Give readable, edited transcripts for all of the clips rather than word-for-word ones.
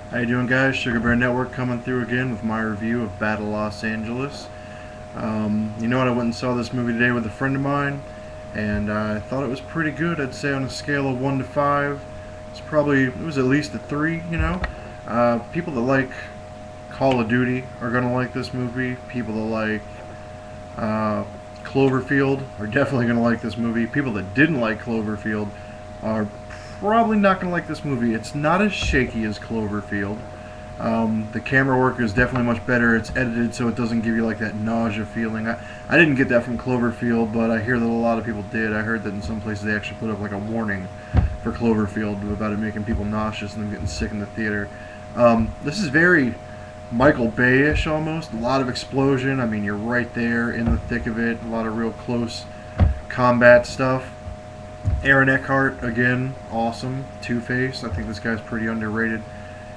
How you doing, guys? Sugar Bear Network coming through again with my review of Battle Los Angeles. You know what? I went and saw this movie today with a friend of mine, and I thought it was pretty good. I'd say on a scale of 1 to 5, it was at least a 3. People that like Call of Duty are gonna like this movie. People that like uh, Cloverfield are definitely gonna like this movie. People that didn't like Cloverfield are probably not gonna like this movie. It's not as shaky as Cloverfield. The camera work is definitely much better. It's edited so it doesn't give you like that nausea feeling. I didn't get that from Cloverfield, but I hear that a lot of people did. I heard that in some places they actually put up like a warning for Cloverfield about it making people nauseous and them getting sick in the theater. This is very Michael Bay-ish almost. A lot of explosion. I mean, you're right there in the thick of it. A lot of real close combat stuff. Aaron Eckhart, again, awesome. Two-Face. I think this guy's pretty underrated.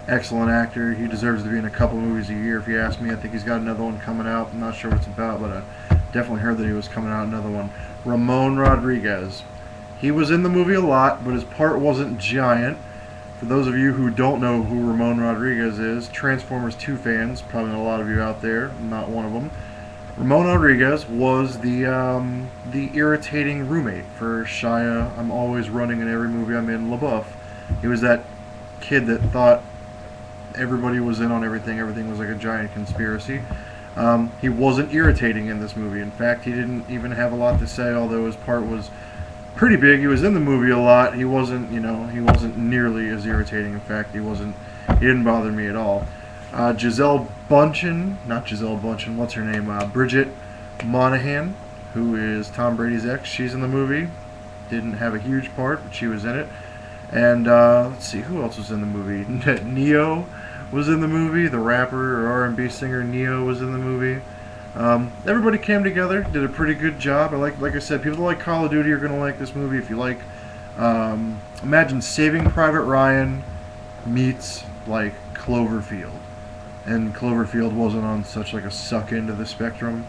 Excellent actor. He deserves to be in a couple movies a year, if you ask me. I think he's got another one coming out. I'm not sure what it's about, but I definitely heard that he was coming out another one. Ramon Rodriguez. He was in the movie a lot, but his part wasn't giant. For those of you who don't know who Ramon Rodriguez is, Transformers 2 fans, probably not a lot of you out there, I'm not one of them. Ramon Rodriguez was the irritating roommate for Shia. I'm always running in every movie I'm in. LaBeouf. He was that kid that thought everybody was in on everything. Everything was like a giant conspiracy. He wasn't irritating in this movie. In fact, he didn't even have a lot to say, although his part was pretty big. He was in the movie a lot. He wasn't, he wasn't nearly as irritating. In fact, he didn't bother me at all. Gisele Bundchen, not Gisele Bundchen, what's her name? Bridget Monahan, who is Tom Brady's ex. She's in the movie. Didn't have a huge part, but she was in it. And let's see, who else was in the movie? Neo was in the movie. The rapper or R&B singer Neo was in the movie. Everybody came together, did a pretty good job. Like I said, people that like Call of Duty are going to like this movie. If you like, imagine Saving Private Ryan meets like Cloverfield, and Cloverfield wasn't on such like a suck end of the spectrum.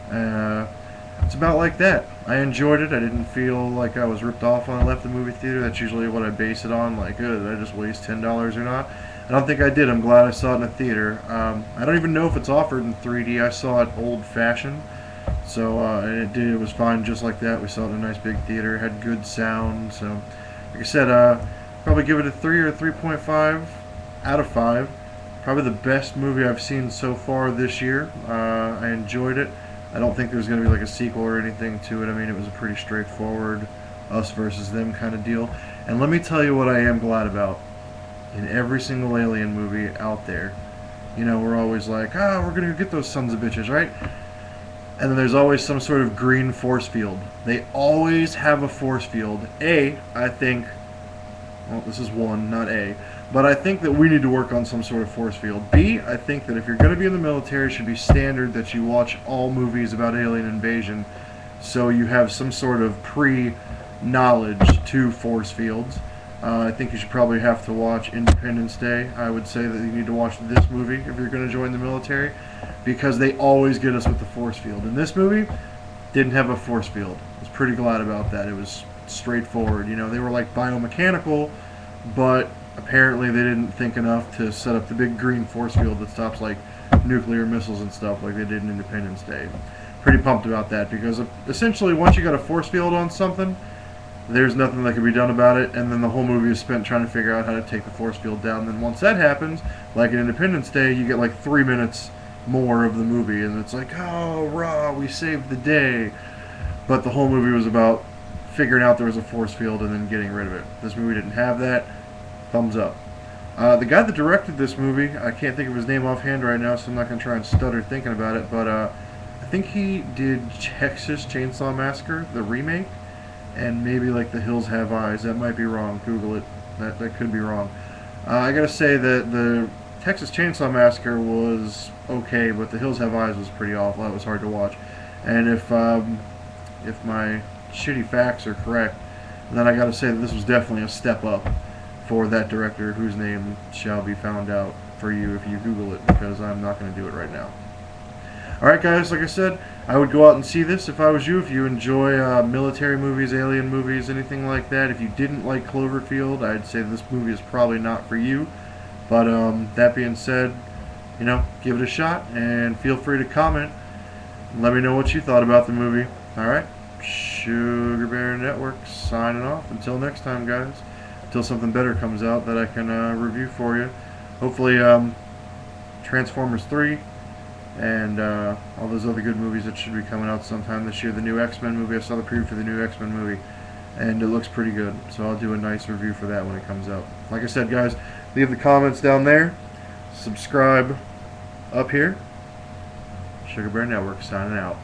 It's about like that. I enjoyed it. I didn't feel like I was ripped off when I left the movie theater. That's usually what I base it on. Like, did I just waste $10 or not? I don't think I did. I'm glad I saw it in a theater. I don't even know if it's offered in 3D. I saw it old-fashioned, so it was fine just like that. We saw it in a nice big theater. It had good sound. So, like I said, probably give it a 3 or a 3.5 out of 5. Probably the best movie I've seen so far this year. I enjoyed it. I don't think there's going to be like a sequel or anything to it. I mean, it was a pretty straightforward us versus them kind of deal. And let me tell you what I am glad about. In every single Alien movie out there, we're always like, we're going to get those sons of bitches, right? And then there's always some sort of green force field. They always have a force field. I think, well, this is one, not A, but I think that we need to work on some sort of force field. B, I think that if you're going to be in the military, it should be standard that you watch all movies about alien invasion so you have some sort of pre-knowledge to force fields. I think you should probably have to watch Independence Day. I would say that you need to watch this movie if you're going to join the military, because they always get us with the force field. And this movie didn't have a force field. I was pretty glad about that. It was straightforward. They were like biomechanical, but apparently they didn't think enough to set up the big green force field that stops like nuclear missiles and stuff like they did in Independence Day. Pretty pumped about that, because essentially once you got a force field on something, there's nothing that can be done about it, and then the whole movie is spent trying to figure out how to take the force field down. And then once that happens, like in Independence Day, you get like 3 minutes more of the movie, and it's like, oh, rah, we saved the day. But the whole movie was about figuring out there was a force field and then getting rid of it. This movie didn't have that. Thumbs up. The guy that directed this movie, I can't think of his name offhand right now, so I'm not going to try and stutter thinking about it, but I think he did Texas Chainsaw Massacre, the remake, and maybe like The Hills Have Eyes. That might be wrong. Google it. That could be wrong. I gotta say that the Texas Chainsaw Massacre was okay, but The Hills Have Eyes was pretty awful. That was hard to watch. And if my shitty facts are correct, then I gotta say that this was definitely a step up for that director, whose name shall be found out for you if you Google it, because I'm not going to do it right now. Alright guys, like I said, I would go out and see this if I was you. If you enjoy military movies, alien movies, anything like that. If you didn't like Cloverfield, I'd say this movie is probably not for you. But that being said, give it a shot and feel free to comment. Let me know what you thought about the movie. Alright, Sugar Bear Network signing off. Until next time, guys. Until something better comes out that I can review for you. Hopefully Transformers 3 and all those other good movies that should be coming out sometime this year. The new X-Men movie, I saw the preview for the new X-Men movie, and it looks pretty good. So I'll do a nice review for that when it comes out. Like I said, guys, leave the comments down there. Subscribe up here. Sugar Bear Network signing out.